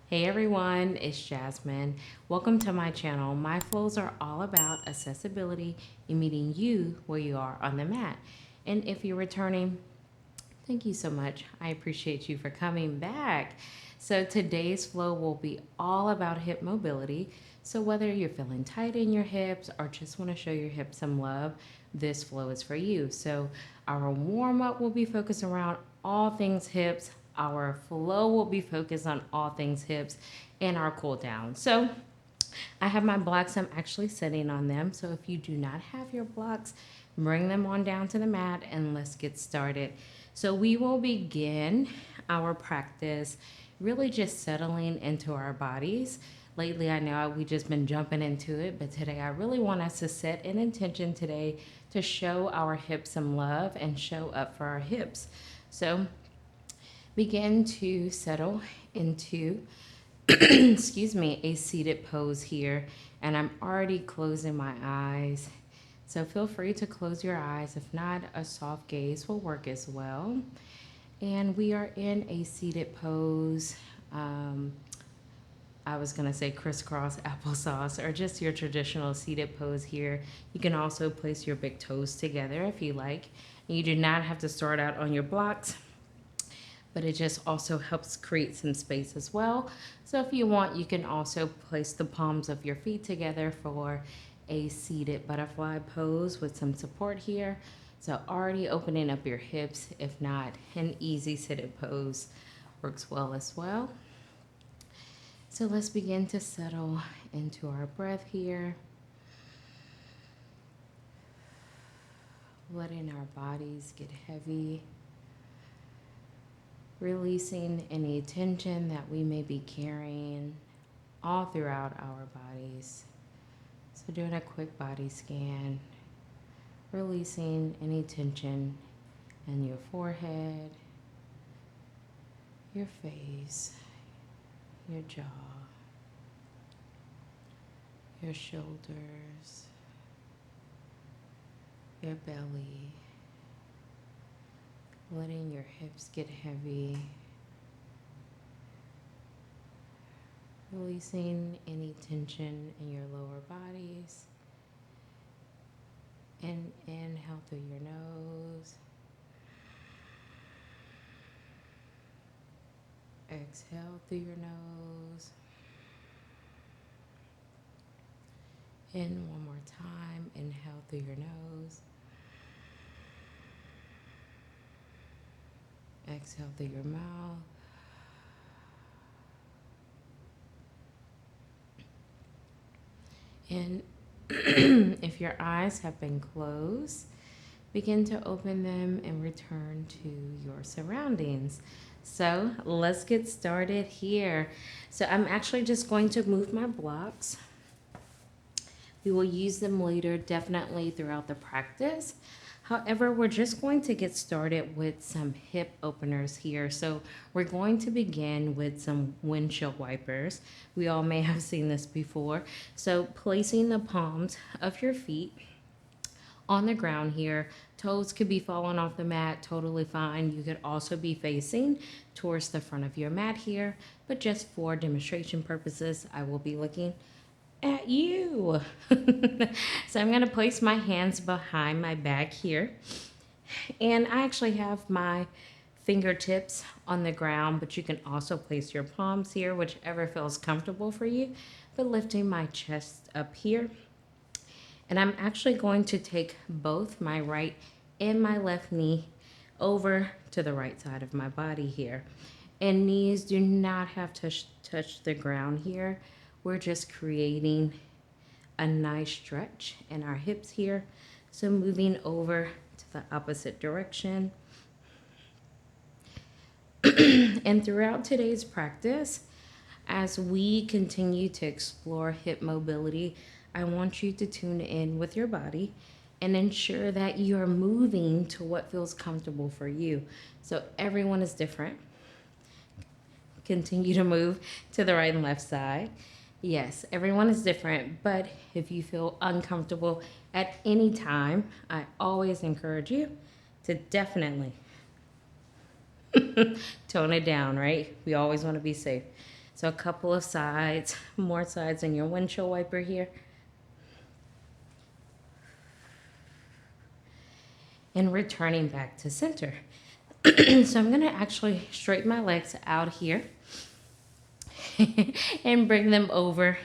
Hey everyone, it's Jasmine. Welcome to my channel. My flows are all about accessibility and meeting you where you are on the mat. And if you're returning, thank you so much. I appreciate you for coming back. So today's flow will be all about hip mobility. So whether you're feeling tight in your hips or just want to show your hips some love, this flow is for you. So our warm up will be focused around all things hips. Our flow will be focused on all things hips and our cool down. So I have my blocks. I'm actually sitting on them. So if you do not have your blocks, bring them on down to the mat and let's get started. So we will begin our practice really just settling into our bodies. Lately, I know we just been jumping into it, but today I really want us to set an intention today to show our hips some love and show up for our hips. So begin to settle into excuse me, a seated pose here. And I'm already closing my eyes. So feel free to close your eyes. If not, a soft gaze will work as well. And we are in a seated pose. I was going to say crisscross applesauce or just your traditional seated pose here. You can also place your big toes together if you like. You do not have to start out on your blocks, but it just also helps create some space as well. So if you want, you can also place the palms of your feet together for a seated butterfly pose with some support here. So already opening up your hips. If not, an easy seated pose works well as well. So let's begin to settle into our breath here. Letting our bodies get heavy. Releasing any tension that we may be carrying all throughout our bodies. So doing a quick body scan, releasing any tension in your forehead, your face, your jaw, your shoulders, your belly, letting your hips get heavy, releasing any tension in your lower bodies, and inhale through your nose, exhale through your nose, and one more time, inhale through your nose, exhale through your mouth. And if your eyes have been closed, begin to open them and return to your surroundings. So let's get started here. So I'm actually just going to move my blocks. We will use them later, definitely throughout the practice. However, we're just going to get started with some hip openers here. So we're going to begin with some windshield wipers. We all may have seen this before. So placing the palms of your feet on the ground here. Toes could be falling off the mat, totally fine. You could also be facing towards the front of your mat here, but just for demonstration purposes, I will be looking at you. So I'm gonna place my hands behind my back here. And I actually have my fingertips on the ground, but you can also place your palms here, whichever feels comfortable for you. But lifting my chest up here. And I'm actually going to take both my right and my left knee over to the right side of my body here. And knees do not have to touch the ground here. We're just creating a nice stretch in our hips here. So moving over to the opposite direction. And throughout today's practice, as we continue to explore hip mobility, I want you to tune in with your body and ensure that you're moving to what feels comfortable for you. So everyone is different. Continue to move to the right and left side. Yes, everyone is different, but if you feel uncomfortable at any time, I always encourage you to definitely tone it down, right? We always want to be safe. So a couple of sides, more sides in your windshield wiper here. And returning back to center. So I'm gonna actually straighten my legs out here and bring them over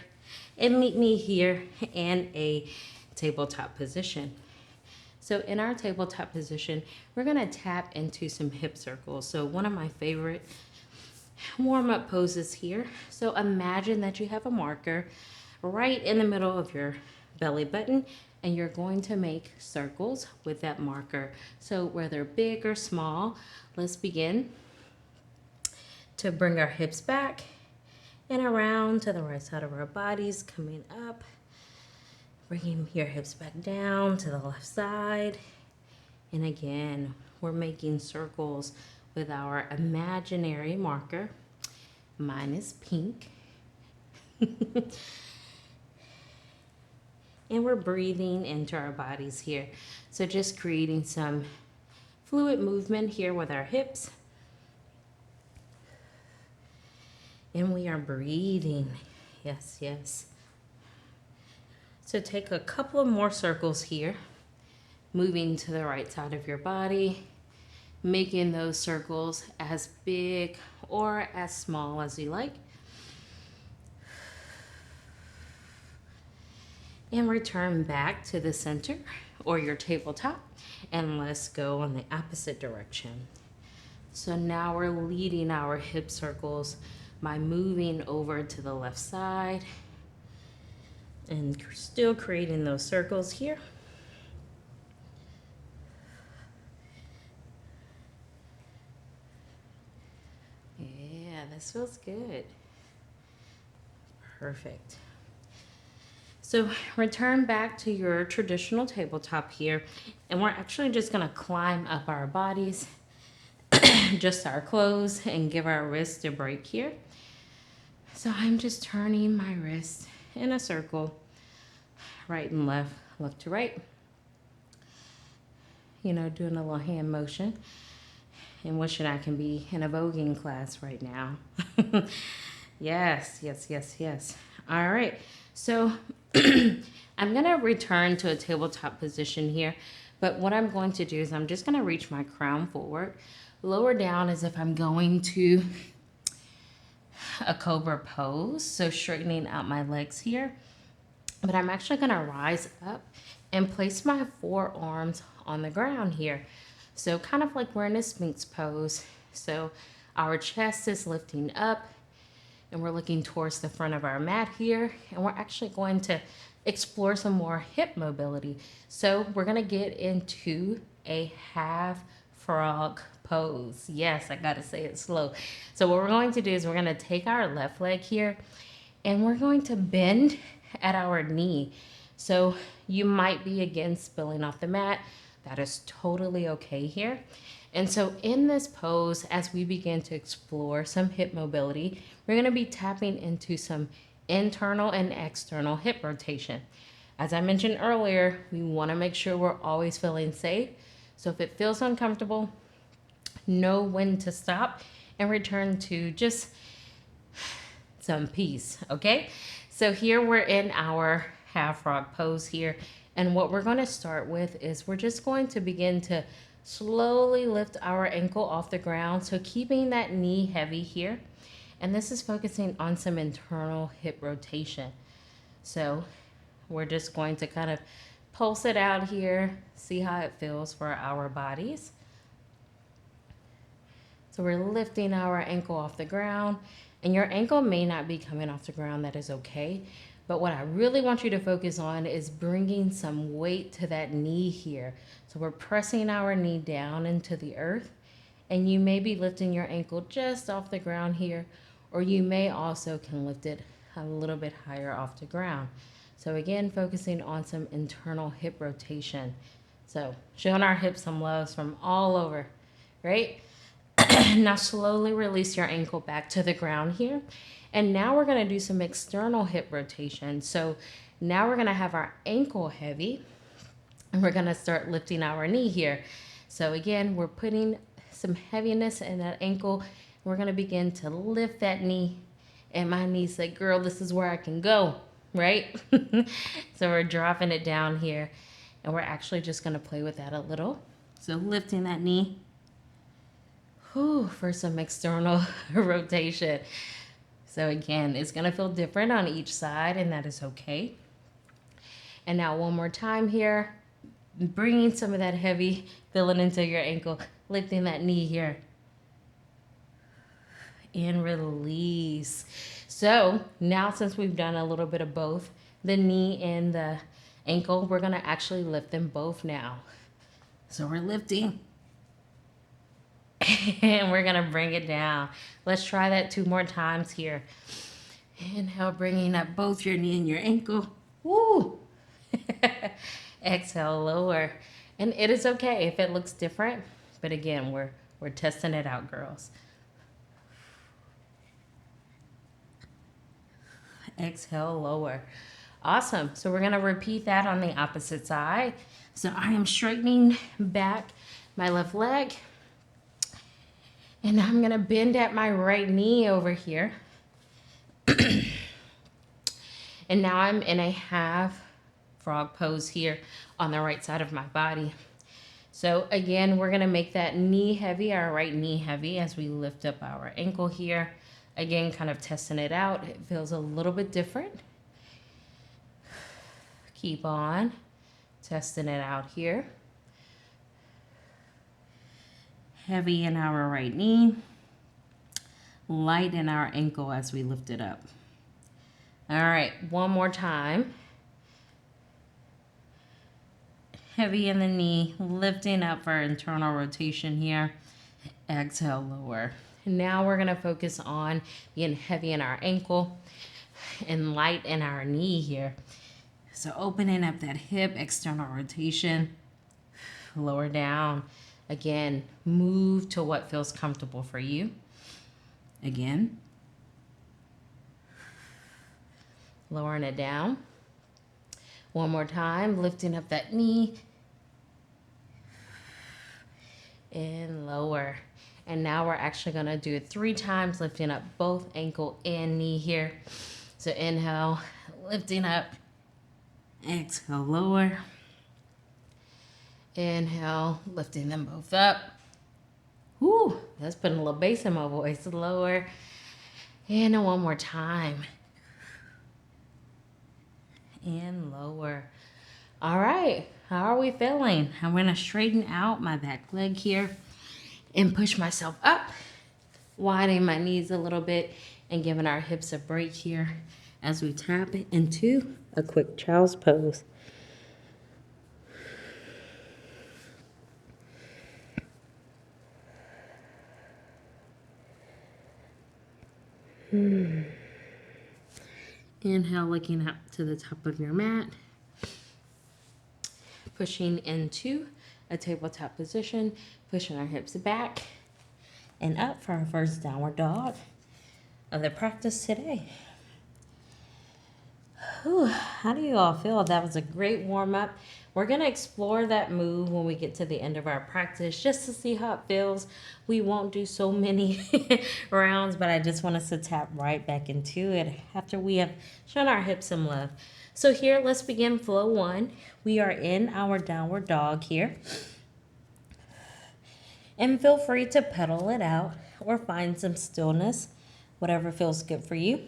and meet me here in a tabletop position. So in our tabletop position, we're gonna tap into some hip circles. So one of my favorite warm-up poses here. So imagine that you have a marker right in the middle of your belly button, and you're going to make circles with that marker. So whether big or small, let's begin to bring our hips back and around to the right side of our bodies, coming up, bringing your hips back down to the left side. And again, we're making circles with our imaginary marker. Mine is pink. And we're breathing into our bodies here. So just creating some fluid movement here with our hips. And we are breathing. Yes, yes. So take a couple of more circles here, moving to the right side of your body, making those circles as big or as small as you like. And return back to the center or your tabletop, and let's go in the opposite direction. So now we're leading our hip circles by moving over to the left side and still creating those circles here. Yeah, this feels good. Perfect. So return back to your traditional tabletop here, and we're actually just gonna climb up our bodies, just our clothes, and give our wrists a break here. So I'm just turning my wrist in a circle, right and left, left to right. You know, doing a little hand motion and wishing I can be in a voguing class right now. Yes, yes, yes, yes. All right, so I'm gonna return to a tabletop position here, but what I'm going to do is I'm just gonna reach my crown forward, lower down as if I'm going to a cobra pose, so straightening out my legs here, but I'm actually gonna rise up and place my forearms on the ground here. So kind of like we're in a Sphinx pose. So our chest is lifting up and we're looking towards the front of our mat here, and we're actually going to explore some more hip mobility. So we're gonna get into a half frog pose. Yes, I gotta say it slow. So what we're going to do is we're gonna take our left leg here and we're going to bend at our knee. So you might be again spilling off the mat. That is totally okay here. And so in this pose, as we begin to explore some hip mobility, we're gonna be tapping into some internal and external hip rotation. As I mentioned earlier, we wanna make sure we're always feeling safe. So if it feels uncomfortable, know when to stop and return to just some peace, okay? So here we're in our half frog pose here. And what we're gonna start with is we're just going to begin to slowly lift our ankle off the ground. So keeping that knee heavy here. And this is focusing on some internal hip rotation. So we're just going to kind of pulse it out here, see how it feels for our bodies. So we're lifting our ankle off the ground, and your ankle may not be coming off the ground, that is okay. But what I really want you to focus on is bringing some weight to that knee here. So we're pressing our knee down into the earth, and you may be lifting your ankle just off the ground here, or you may also can lift it a little bit higher off the ground. So again, focusing on some internal hip rotation. So showing our hips some love from all over, right? Now slowly release your ankle back to the ground here. And now we're gonna do some external hip rotation. So now we're gonna have our ankle heavy, and we're gonna start lifting our knee here. So again, we're putting some heaviness in that ankle. We're gonna begin to lift that knee And my knee said, girl, this is where I can go, right? So we're dropping it down here. And we're actually just going to play with that a little. So lifting that knee. Whew, for some external rotation. So again, it's going to feel different on each side, and that is okay. And now one more time here. Bringing some of that heavy feeling into your ankle. Lifting that knee here. And release. So now since we've done a little bit of both, the knee and the ankle, we're going to actually lift them both now. So we're lifting. And we're going to bring it down. Let's try that 2 more times here. Inhale, bringing up both your knee and your ankle. Woo! Exhale, lower. And it is okay if it looks different. But again, we're testing it out, girls. Exhale, lower. Awesome. So we're going to repeat that on the opposite side. So I am straightening back my left leg. And I'm going to bend at my right knee over here. And now I'm in a half frog pose here on the right side of my body. So again, we're going to make that knee heavy, our right knee heavy, as we lift up our ankle here. Again, kind of testing it out. It feels a little bit different. Keep on testing it out here. Heavy in our right knee. Light in our ankle as we lift it up. All right, one more time. Heavy in the knee, lifting up for internal rotation here. Exhale, lower. Now we're going to focus on being heavy in our ankle and light in our knee here. So opening up that hip, external rotation, lower down. Again, move to what feels comfortable for you. Again. Lowering it down. One more time, lifting up that knee. And lower. And now we're actually going to do it 3 times, lifting up both ankle and knee here. So inhale, lifting up. Exhale, lower. Inhale, lifting them both up. Whoo, that's putting a little bass in my voice. Lower. And one more time. And lower. All right, how are we feeling? I'm going to straighten out my back leg here and push myself up, widening my knees a little bit and giving our hips a break here as we tap into a quick child's pose. Inhale, looking up to the top of your mat. Pushing into a tabletop position, pushing our hips back and up for our first downward dog of the practice today. Whew, how do you all feel? That was a great warm-up. We're going to explore that move when we get to the end of our practice just to see how it feels. We won't do so many rounds, but I just want us to tap right back into it after we have shown our hips some love. So here, let's begin flow 1. We are in our downward dog here. And feel free to pedal it out or find some stillness, whatever feels good for you.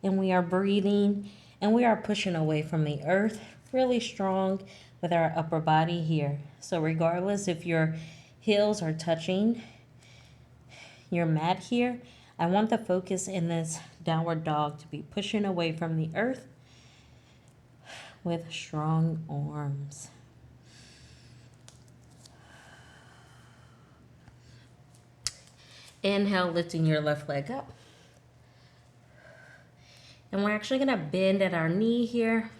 And we are breathing and we are pushing away from the earth really strong with our upper body here. So regardless if your heels are touching your mat here, I want the focus in this downward dog to be pushing away from the earth with strong arms. Inhale, lifting your left leg up. And we're actually going to bend at our knee here.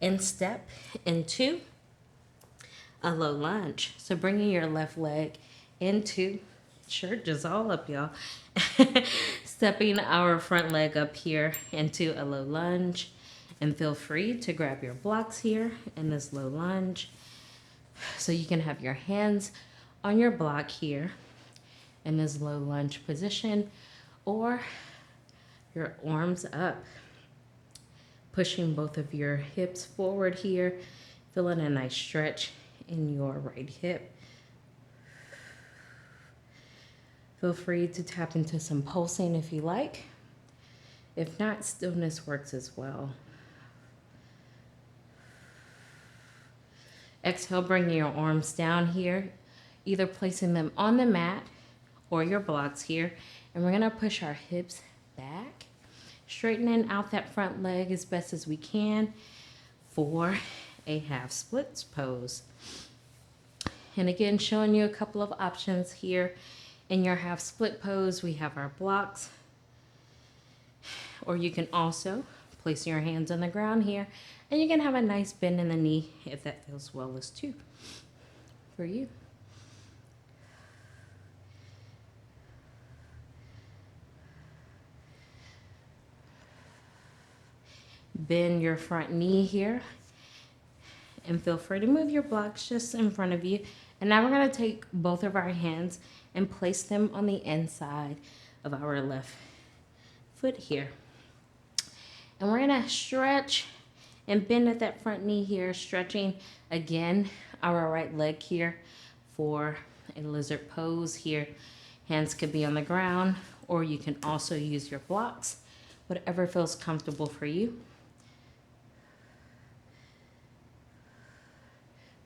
And step into a low lunge. So bringing your left leg into, shirt just all up, y'all. Stepping our front leg up here into a low lunge. And feel free to grab your blocks here in this low lunge. So you can have your hands on your block here in this low lunge position, or your arms up, pushing both of your hips forward here, feeling a nice stretch in your right hip. Feel free to tap into some pulsing if you like. If not, stillness works as well. Exhale, bringing your arms down here, either placing them on the mat or your blocks here. And we're gonna push our hips back, straightening out that front leg as best as we can for a half splits pose. And again, showing you a couple of options here. In your half split pose, we have our blocks, or you can also place your hands on the ground here, and you can have a nice bend in the knee if that feels well as too for you. Bend your front knee here, and feel free to move your blocks just in front of you. And now we're gonna take both of our hands and place them on the inside of our left foot here. And we're gonna stretch and bend at that front knee here, stretching again our right leg here for a lizard pose here. Hands could be on the ground, or you can also use your blocks, whatever feels comfortable for you.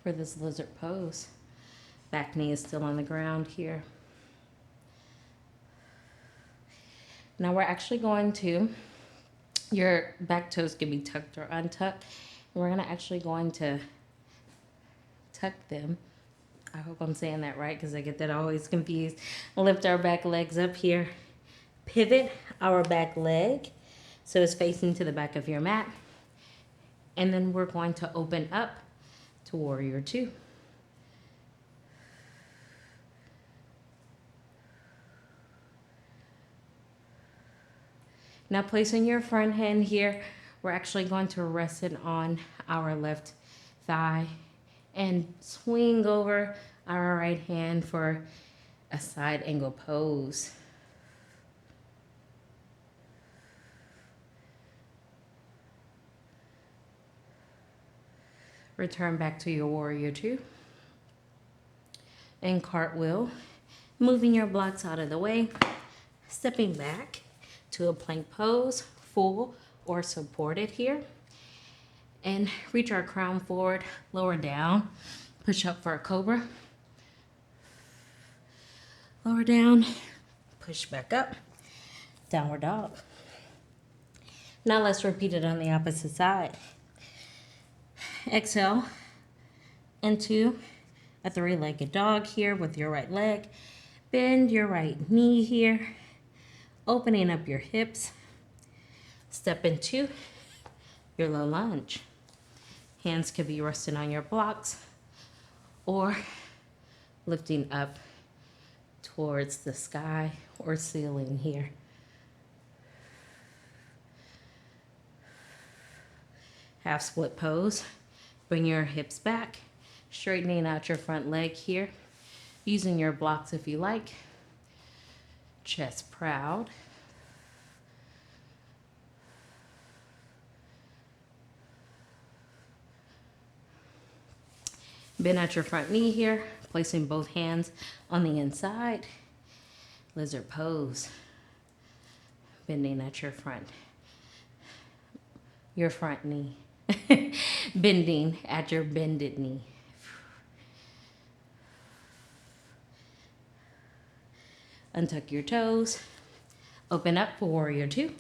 For this lizard pose, back knee is still on the ground here. Now we're actually going to, your back toes can be tucked or untucked. And we're actually going to tuck them. I hope I'm saying that right because I get that always confused. Lift our back legs up here. Pivot our back leg so it's facing to the back of your mat. And then we're going to open up to warrior two. Now placing your front hand here, we're actually going to rest it on our left thigh and swing over our right hand for a side angle pose. Return back to your warrior two. And cartwheel, moving your blocks out of the way, stepping back to a plank pose, full or supported here. And reach our crown forward, lower down, push up for a cobra. Lower down, push back up, downward dog. Now let's repeat it on the opposite side. Exhale into a three-legged dog here with your right leg. Bend your right knee here, opening up your hips. Step into your low lunge. Hands could be resting on your blocks or lifting up towards the sky or ceiling here. Half split pose. Bring your hips back, straightening out your front leg here, using your blocks if you like. Chest proud. Bend at your front knee here, placing both hands on the inside. Lizard pose. Bending at your front knee. Bending at your bended knee. Untuck your toes. Open up for warrior two.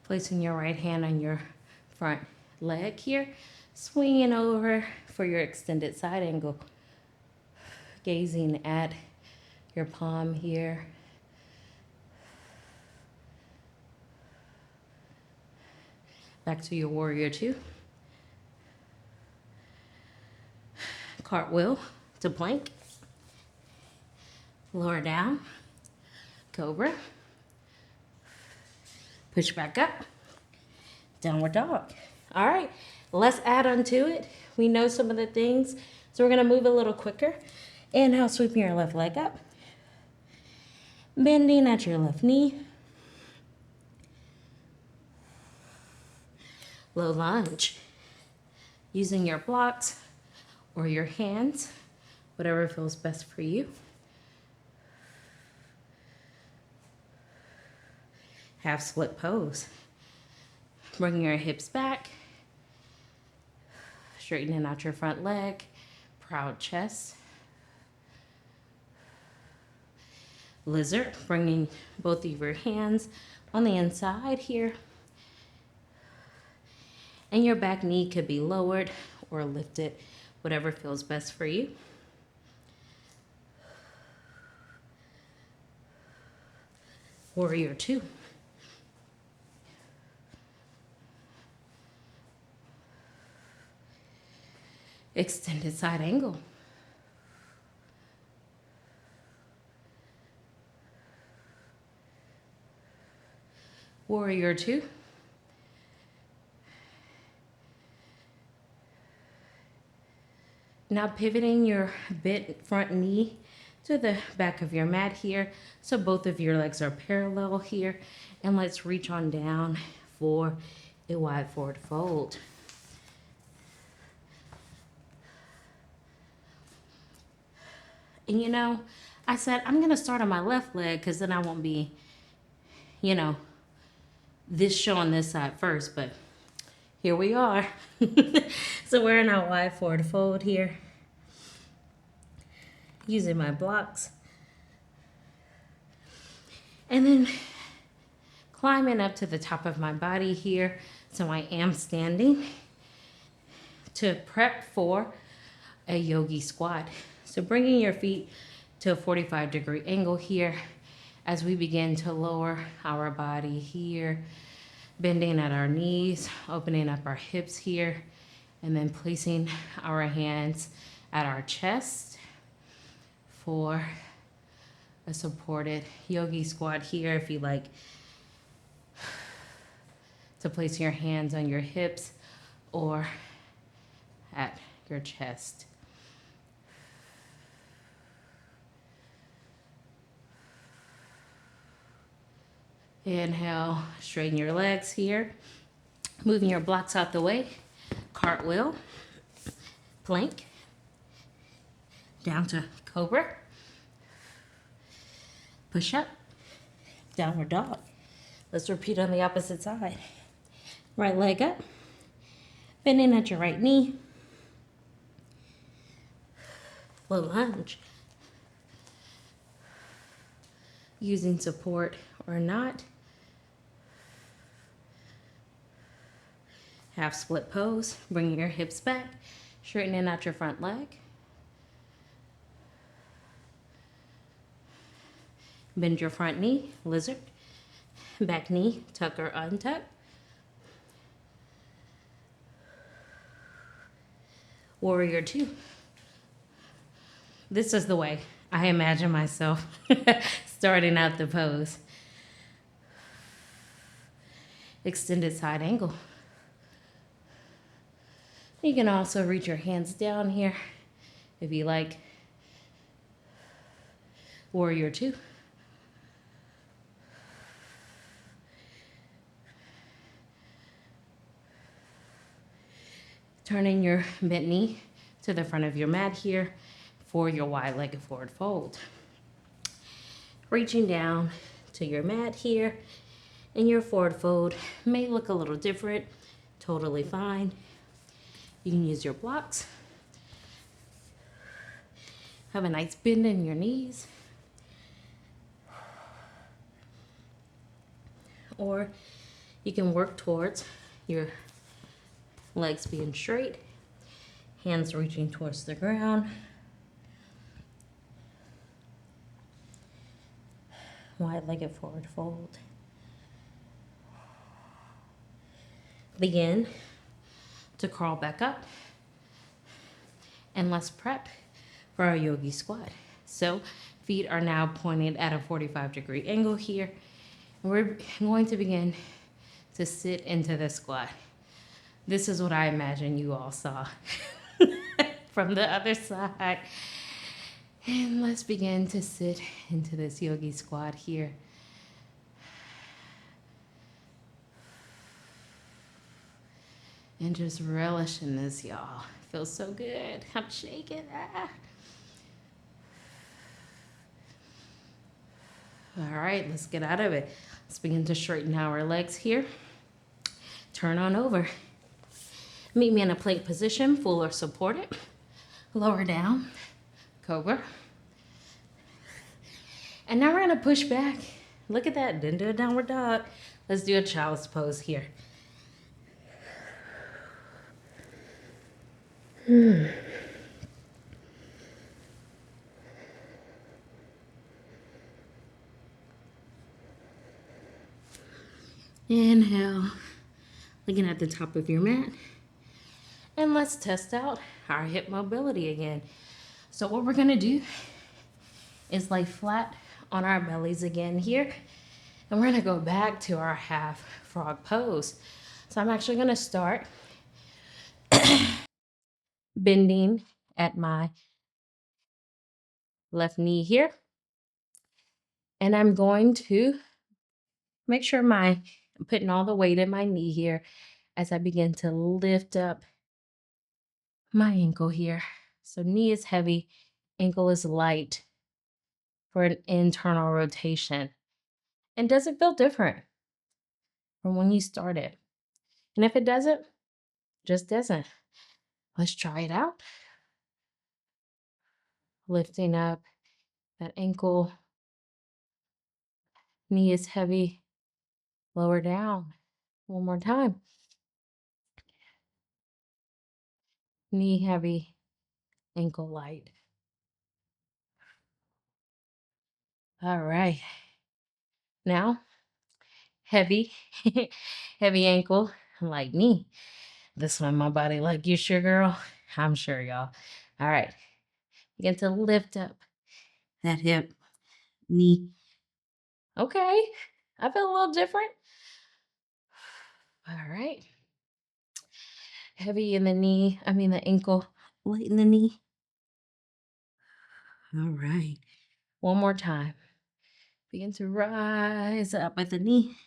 Placing your right hand on your front leg here. Swinging over for your extended side angle. Gazing at your palm here. Back to your warrior two. Cartwheel to plank. Lower down. Cobra. Push back up. downward dog. All right, let's add on to it. We know some of the things, so we're gonna move a little quicker. Inhale, sweeping your left leg up. Bending at your left knee. Low lunge. Using your blocks or your hands, whatever feels best for you. Half split pose. Bringing your hips back. Straightening out your front leg. Proud chest. Lizard, bringing both of your hands on the inside here. And your back knee could be lowered or lifted, whatever feels best for you. Warrior two. Extended side angle. Warrior two. Now pivoting your bent front knee to the back of your mat here. So both of your legs are parallel here. And let's reach on down for a wide forward fold. And you know, I said I'm gonna start on my left leg because then I won't be, this showing this side first, but here we are. So we're in our wide forward fold here. Using my blocks. And then climbing up to the top of my body here. So I am standing to prep for a yogi squat. So bringing your feet to a 45-degree angle here as we begin to lower our body here, bending at our knees, opening up our hips here, and then placing our hands at our chest for a supported yogi squat here. If you like to place your hands on your hips or at your chest. Inhale, straighten your legs here. Moving your blocks out the way. Cartwheel, plank, down to cobra. Push up, downward dog. Let's repeat on the opposite side. Right leg up, bending at your right knee. Low lunge. Using support or not. Half split pose, bringing your hips back, straightening out your front leg. Bend your front knee, lizard. Back knee, tuck or untuck. Warrior two. This is the way I imagine myself starting out the pose. Extended side angle. You can also reach your hands down here if you like. Warrior two. Turning your bent knee to the front of your mat here for your wide-legged forward fold. Reaching down to your mat here, and your forward fold may look a little different, totally fine. You can use your blocks. Have a nice bend in your knees. Or you can work towards your legs being straight, hands reaching towards the ground. Wide-legged forward fold. Begin to crawl back up, and let's prep for our yogi squat. So feet are now pointed at a 45-degree angle here. And we're going to begin to sit into the squat. This is what I imagine you all saw from the other side. And let's begin to sit into this yogi squat here. And just relish in this, y'all. Feels so good. I'm shaking. Ah. All right, let's get out of it. Let's begin to straighten our legs here. Turn on over. Meet me in a plank position, full or supported. Lower down, cobra. And now we're gonna push back. Look at that, didn't do a downward dog. Let's do a child's pose here. Inhale, looking at the top of your mat. And let's test out our hip mobility again. So what we're gonna do is lay flat on our bellies again here. And we're gonna go back to our half frog pose. So I'm actually gonna start bending at my left knee here. And I'm going to make sure I'm putting all the weight in my knee here as I begin to lift up my ankle here. So knee is heavy, ankle is light for an internal rotation. And does it feel different from when you started? And if it doesn't, just doesn't. Let's try it out. Lifting up that ankle, knee is heavy, lower down. One more time. Knee heavy, ankle light. All right. Now, heavy, heavy ankle, like me. This one, my body, like you sure, girl? I'm sure, y'all. All right. Begin to lift up that hip, knee. Okay. I feel a little different. All right. Heavy in the knee, the ankle, light in the knee. All right. One more time. Begin to rise up at the knee.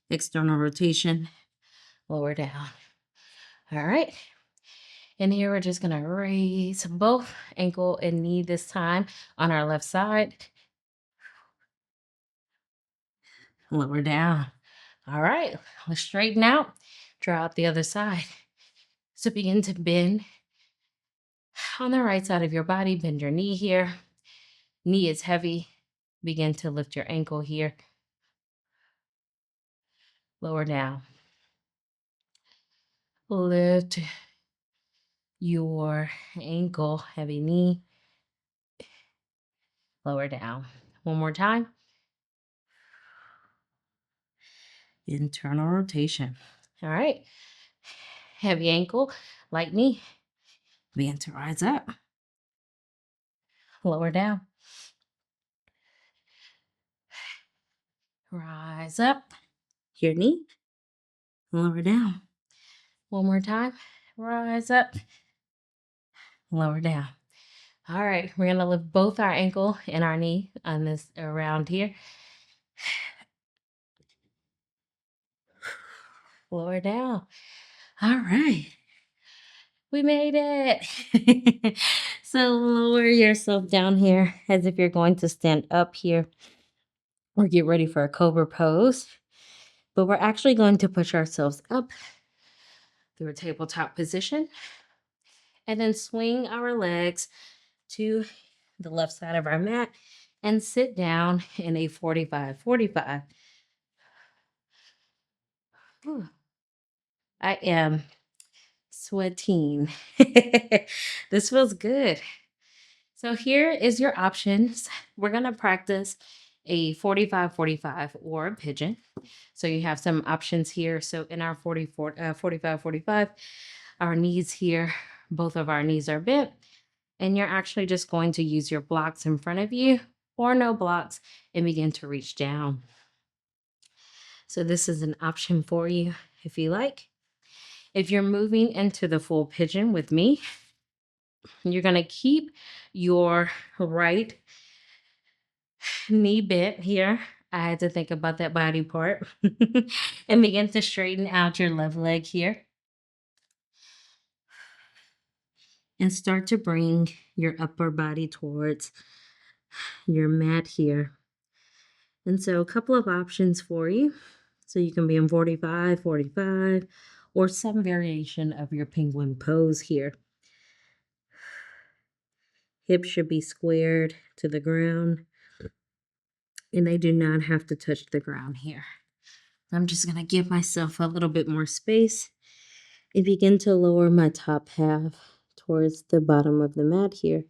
External rotation, lower down. All right. And here we're just going to raise both ankle and knee this time on our left side. Lower down. All right. Let's straighten out. Draw out the other side. So begin to bend on the right side of your body. Bend your knee here. Knee is heavy. Begin to lift your ankle here. Lower down. Lift your ankle, heavy knee. Lower down. One more time. Internal rotation. All right. Heavy ankle, light knee. Begin to rise up. Lower down. Rise up. Your knee. Lower down. One more time. Rise up. Lower down. All right. We're going to lift both our ankle and our knee on this around here. Lower down. All right. We made it. So lower yourself down here as if you're going to stand up here or get ready for a cobra pose. But we're actually going to push ourselves up through a tabletop position and then swing our legs to the left side of our mat and sit down in a 45-45. Whew. I am sweating. This feels good. So here is your options. We're going to practice a 45-45 or a pigeon. So you have some options here. So in our 45-45, our knees here, both of our knees are bent. And you're actually just going to use your blocks in front of you or no blocks and begin to reach down. So this is an option for you if you like. If you're moving into the full pigeon with me, you're going to keep your right knee bent here. I had to think about that body part and begin to straighten out your left leg here and start to bring your upper body towards your mat here. And so a couple of options for you. So you can be in 45, 45, or some variation of your penguin pose here. Hips should be squared to the ground, and they do not have to touch the ground here. I'm just going to give myself a little bit more space and begin to lower my top half towards the bottom of the mat here.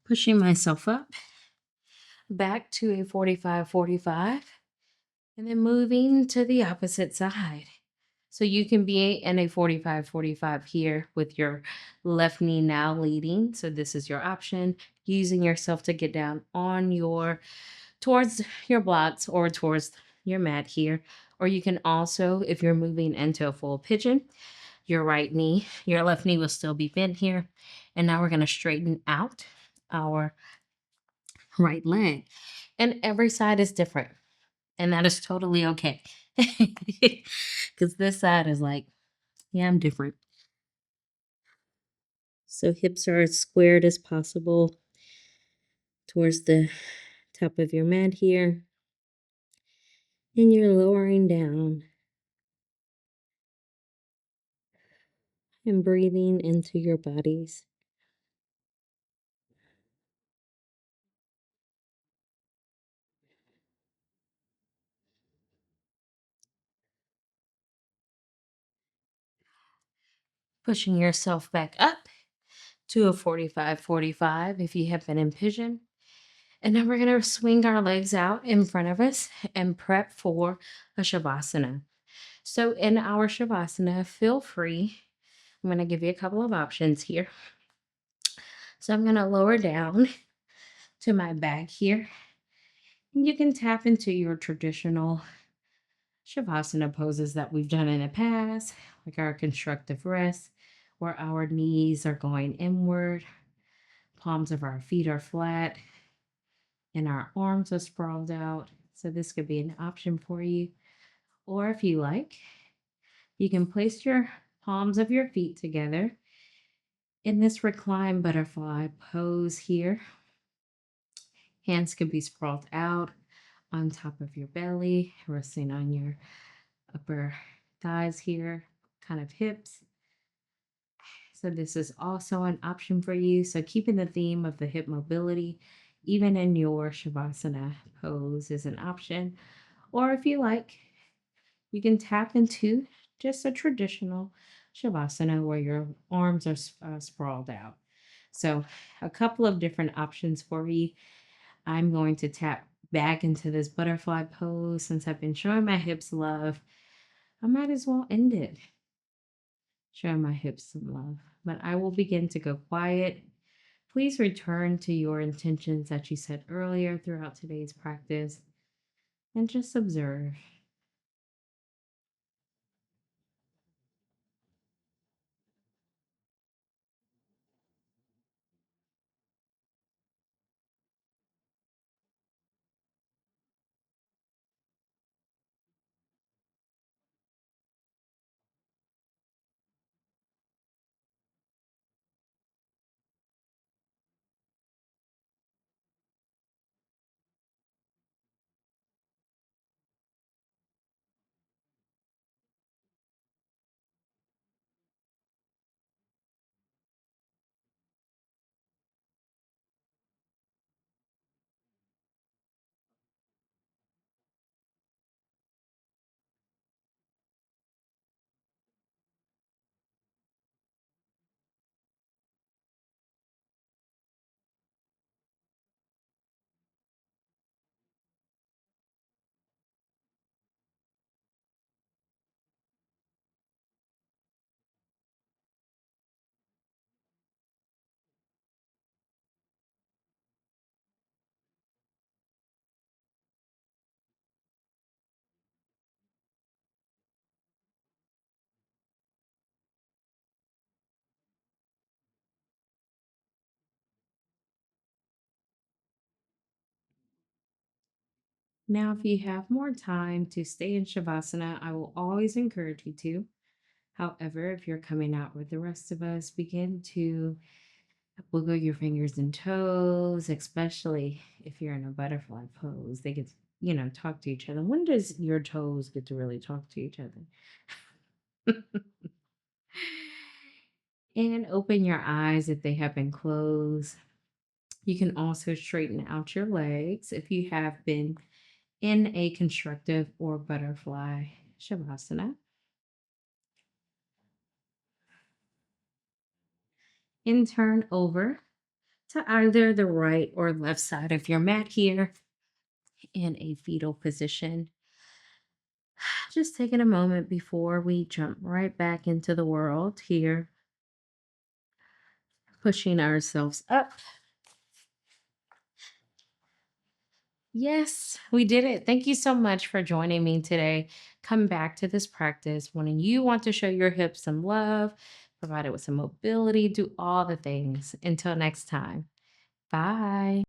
Pushing myself up back to a 45, 45, and then moving to the opposite side. So you can be in a 45, 45 here with your left knee now leading. So this is your option, using yourself to get down on your, towards your blocks or towards your mat here. Or you can also, if you're moving into a full pigeon, your right knee, your left knee will still be bent here. And now we're going to straighten out our right leg. And every side is different. And that is totally okay. Because this side is like, yeah, I'm different. So hips are as squared as possible towards the top of your mat here. And you're lowering down and breathing into your bodies. Pushing yourself back up to a 45, 45 if you have been in pigeon. And now we're going to swing our legs out in front of us and prep for a Shavasana. So in our Shavasana, feel free. I'm going to give you a couple of options here. So I'm going to lower down to my back here. You can tap into your traditional Shavasana poses that we've done in the past, like our constructive rest, where our knees are going inward, palms of our feet are flat, and our arms are sprawled out. So this could be an option for you. Or if you like, you can place your palms of your feet together in this reclined butterfly pose here. Hands could be sprawled out on top of your belly, resting on your upper thighs here, kind of hips. So this is also an option for you. So keeping the theme of the hip mobility, even in your Shavasana pose is an option. Or if you like, you can tap into just a traditional Shavasana where your arms are sprawled out. So a couple of different options for you. I'm going to tap back into this butterfly pose since I've been showing my hips love. I might as well end it showing my hips some love. But I will begin to go quiet. Please return to your intentions that you set earlier throughout today's practice and just observe. Now, if you have more time to stay in Shavasana, I will always encourage you to. However, if you're coming out with the rest of us, begin to wiggle your fingers and toes, especially if you're in a butterfly pose. They get to, talk to each other. When does your toes get to really talk to each other? And open your eyes if they have been closed. You can also straighten out your legs if you have been in a constructive or butterfly shavasana. And turn over to either the right or left side of your mat here in a fetal position. Just taking a moment before we jump right back into the world here, pushing ourselves up. Yes, we did it. Thank you so much for joining me today. Come back to this practice when you want to show your hips some love, provide it with some mobility, do all the things. Until next time, bye.